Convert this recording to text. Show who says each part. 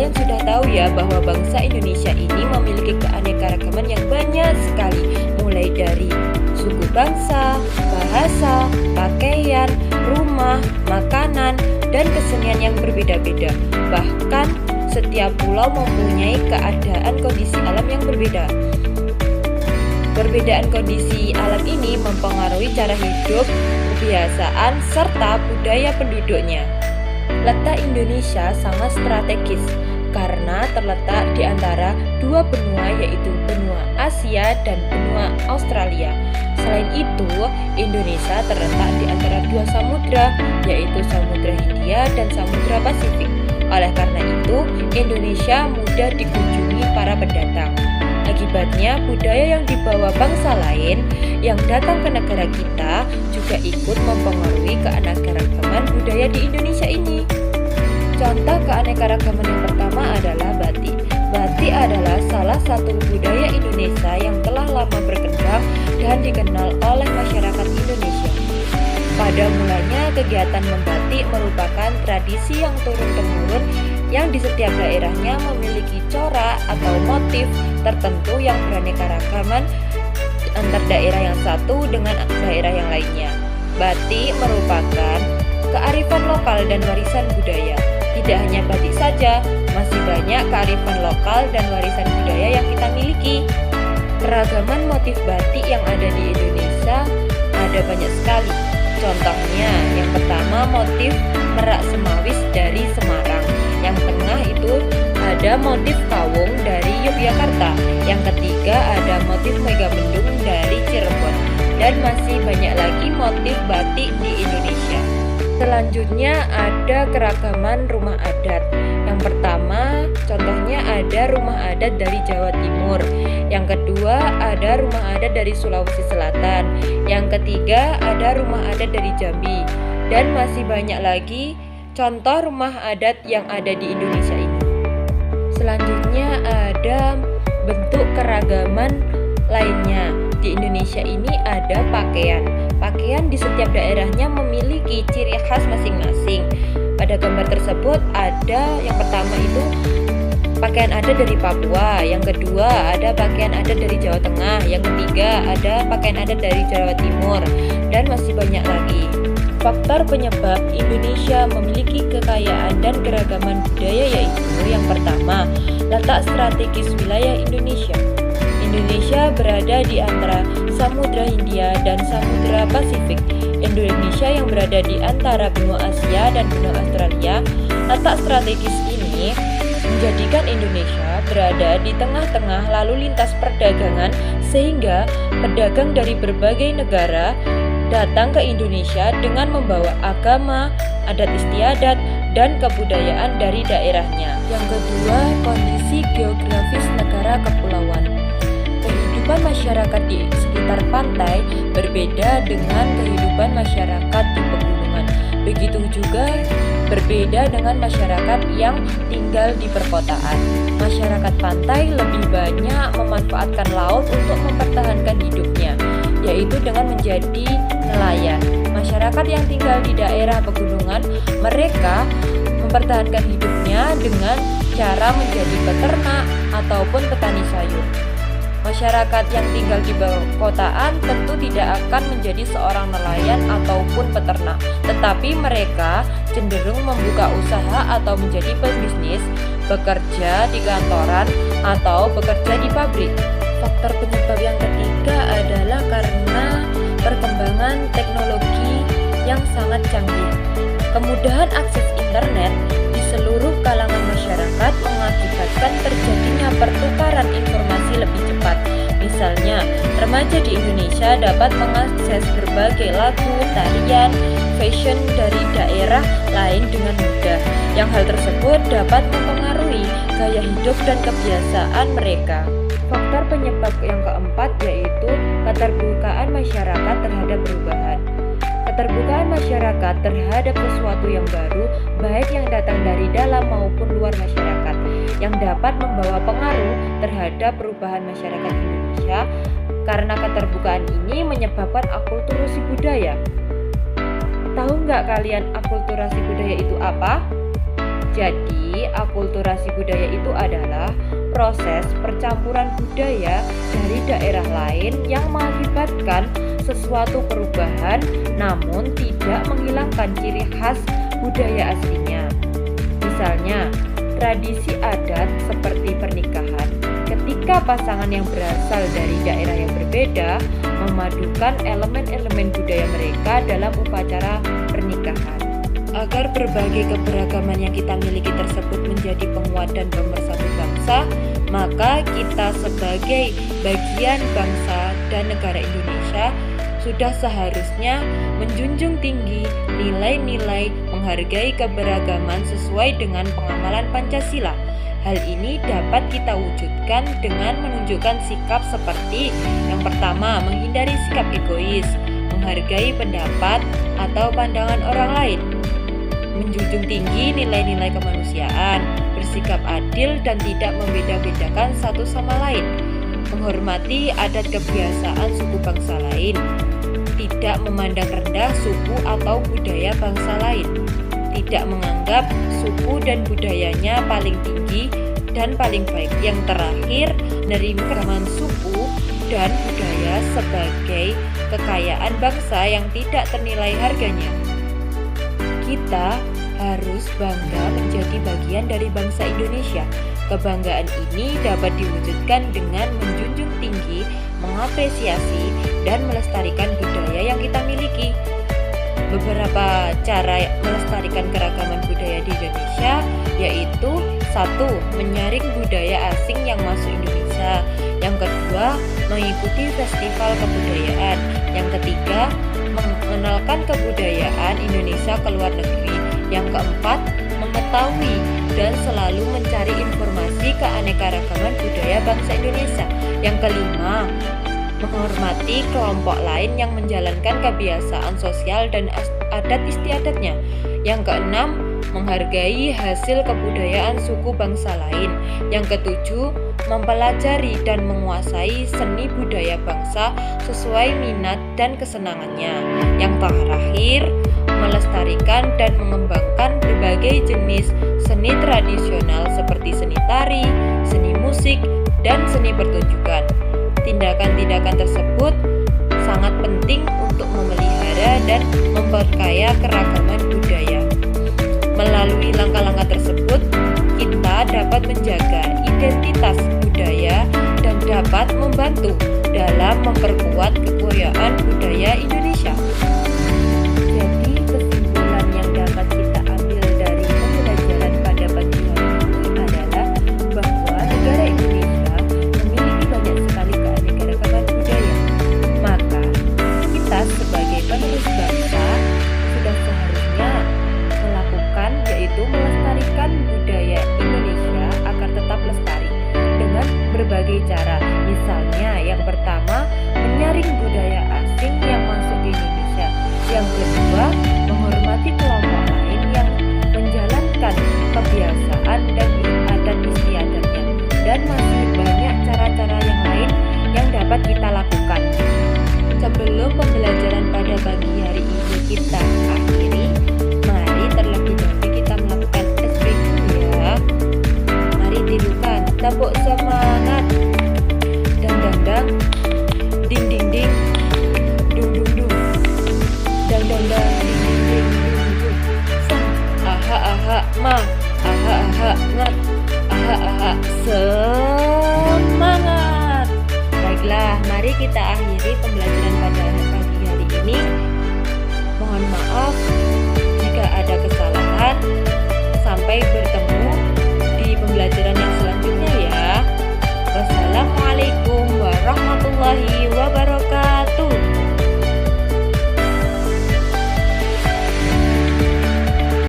Speaker 1: Kalian sudah tahu ya bahwa bangsa Indonesia ini memiliki keanekaragaman yang banyak sekali, mulai dari suku bangsa, bahasa, pakaian, rumah, makanan, dan kesenian yang berbeda-beda. Bahkan setiap pulau mempunyai keadaan kondisi alam yang berbeda. Perbedaan kondisi alam ini mempengaruhi cara hidup, kebiasaan, serta budaya penduduknya. Letak Indonesia sangat strategis karena terletak di antara dua benua, yaitu benua Asia dan benua Australia. Selain itu, Indonesia terletak di antara dua samudra, yaitu Samudra Hindia dan Samudra Pasifik. Oleh karena itu, Indonesia mudah dikunjungi para pendatang. Akibatnya, budaya yang dibawa bangsa lain yang datang ke negara kita juga ikut mempengaruhi keanekaragaman budaya di Indonesia ini. Contoh keanekaragaman yang pertama adalah batik. Batik adalah salah satu budaya Indonesia yang telah lama berkembang dan dikenal oleh masyarakat Indonesia. Pada mulanya, kegiatan membatik merupakan tradisi yang turun-temurun yang di setiap daerahnya memiliki corak atau motif tertentu yang beraneka-ragaman antar daerah yang satu dengan daerah yang lainnya. Batik merupakan kearifan lokal dan warisan budaya. Tidak hanya batik saja, masih banyak kearifan lokal dan warisan budaya yang kita miliki. Keragaman motif batik yang ada di Indonesia ada banyak sekali. Contohnya, yang pertama motif merak semawis dari Semarang. Yang tengah itu ada motif kawung dari Yogyakarta. Yang ketiga ada motif megamendung dari Cirebon. Dan masih banyak lagi motif batik di Indonesia. Selanjutnya ada keragaman rumah adat. Yang pertama contohnya ada rumah adat dari Jawa Timur. Yang kedua ada rumah adat dari Sulawesi Selatan. Yang ketiga ada rumah adat dari Jambi. Dan masih banyak lagi contoh rumah adat yang ada di Indonesia ini. Selanjutnya ada bentuk keragaman lainnya. Di Indonesia ini ada pakaian. Pakaian di setiap daerahnya memiliki ciri khas masing-masing. Pada gambar tersebut ada yang pertama itu pakaian adat dari Papua, yang kedua ada pakaian adat dari Jawa Tengah, yang ketiga ada pakaian adat dari Jawa Timur, dan masih banyak lagi. Faktor penyebab Indonesia memiliki kekayaan dan keragaman budaya yaitu yang pertama, letak strategis wilayah Indonesia. Indonesia berada di antara Samudra Hindia dan Samudra Pasifik. Indonesia yang berada di antara benua Asia dan benua Australia. Letak strategis ini menjadikan Indonesia berada di tengah-tengah lalu lintas perdagangan sehingga pedagang dari berbagai negara datang ke Indonesia dengan membawa agama, adat istiadat, dan kebudayaan dari daerahnya. Yang kedua, kondisi geografis negara kepulauan. Kehidupan masyarakat di sekitar pantai berbeda dengan kehidupan masyarakat di pegunungan. Begitu juga berbeda dengan masyarakat yang tinggal di perkotaan. Masyarakat pantai lebih banyak memanfaatkan laut untuk mempertahankan hidupnya, yaitu dengan menjadi nelayan. Masyarakat yang tinggal di daerah pegunungan, mereka mempertahankan hidupnya dengan cara menjadi peternak ataupun petani sayur. Masyarakat yang tinggal di perkotaan tentu tidak akan menjadi seorang nelayan ataupun peternak, tetapi mereka cenderung membuka usaha atau menjadi pebisnis, bekerja di kantoran atau bekerja di pabrik. Faktor penyebab yang ketiga adalah karena perkembangan teknologi yang sangat canggih. Kemudahan akses internet di seluruh kalangan masyarakat mengakibatkan terjadinya pertukaran informasi lebih cepat. Misalnya, remaja di Indonesia dapat mengakses berbagai lagu, tarian, fashion dari daerah lain dengan mudah. Yang hal tersebut dapat mempengaruhi gaya hidup dan kebiasaan mereka. Faktor penyebab yang keempat yaitu keterbukaan masyarakat terhadap perubahan. Keterbukaan masyarakat terhadap sesuatu yang baru, baik yang datang dari dalam maupun luar masyarakat, yang dapat membawa pengaruh terhadap perubahan masyarakat Indonesia. Karena keterbukaan ini menyebabkan akulturasi budaya. Tahu nggak kalian akulturasi budaya itu apa? Jadi, Jadi, akulturasi budaya itu adalah proses percampuran budaya dari daerah lain yang mengakibatkan sesuatu perubahan namun tidak menghilangkan ciri khas budaya aslinya. Misalnya, tradisi adat seperti pernikahan. Ketika pasangan yang berasal dari daerah yang berbeda memadukan elemen-elemen budaya mereka dalam upacara pernikahan. Agar berbagai keberagaman yang kita miliki tersebut menjadi penguat dan pemersatu bangsa, maka kita sebagai bagian bangsa dan negara Indonesia sudah seharusnya menjunjung tinggi nilai-nilai menghargai keberagaman sesuai dengan pengamalan Pancasila. Hal ini dapat kita wujudkan dengan menunjukkan sikap seperti yang pertama, menghindari sikap egois, menghargai pendapat atau pandangan orang lain, menjunjung tinggi nilai-nilai kemanusiaan, bersikap adil dan tidak membeda-bedakan satu sama lain, menghormati adat kebiasaan suku bangsa lain, tidak memandang rendah suku atau budaya bangsa lain, tidak menganggap suku dan budayanya paling tinggi dan paling baik. Yang terakhir, menerima keragaman suku dan budaya sebagai kekayaan bangsa yang tidak ternilai harganya. Kita harus bangga menjadi bagian dari bangsa Indonesia. Kebanggaan ini dapat diwujudkan dengan menjunjung tinggi, mengapresiasi, dan melestarikan budaya yang kita miliki. Beberapa cara melestarikan keragaman budaya di Indonesia yaitu: 1. Menyaring budaya asing yang masuk Indonesia. Yang kedua, mengikuti festival kebudayaan. Yang ketiga, mengenalkan kebudayaan Indonesia ke luar negeri. Yang keempat, mengetahui dan selalu mencari informasi keanekaragaman budaya bangsa Indonesia. Yang kelima, menghormati kelompok lain yang menjalankan kebiasaan sosial dan adat istiadatnya. Yang keenam, menghargai hasil kebudayaan suku bangsa lain. Yang ketujuh, mempelajari dan menguasai seni budaya bangsa sesuai minat dan kesenangannya. Yang terakhir, melestarikan dan mengembangkan berbagai jenis seni tradisional seperti seni tari, seni musik, dan seni pertunjukan. Tindakan-tindakan tersebut sangat penting untuk memelihara dan memperkaya keragaman budaya. Melalui langkah-langkah tersebut, kita dapat menjaga identitas budaya dan dapat membantu dalam memperkuat kekayaan budaya Indonesia. Jadi, kesimpulan yang dapat kita ambil dari pembelajaran pada pagi hari ini adalah bahwa negara Indonesia memiliki banyak sekali keanekaragaman budaya. Maka, kita sebagai penerus bangsa sudah seharusnya melakukan, yaitu melestarikan budaya Indonesia agar tetap lestari dengan berbagai cara. Misalnya, yang pertama, menyaring budaya asing yang masuk di Indonesia. Yang kedua, menghormati kelompok lain yang menjalankan kebiasaan dan adat istiadatnya. Dan masih banyak cara-cara yang lain yang dapat kita lakukan. Sebelum pembelajaran pada pagi hari ini kita akhiri, mari terlebih dahulu kita melakukan SPQ ya. Mari tidukan, tepuk semangat. Dang dang dang, ding ding ding, dung dung dung, dang dang dang, ding ding ding, dung dung. Sang, aha aha ma, aha aha ngat, aha aha semangat. Baiklah, mari kita akhiri pembelajaran pada pagi hari ini. Mohon maaf jika ada kesalahan.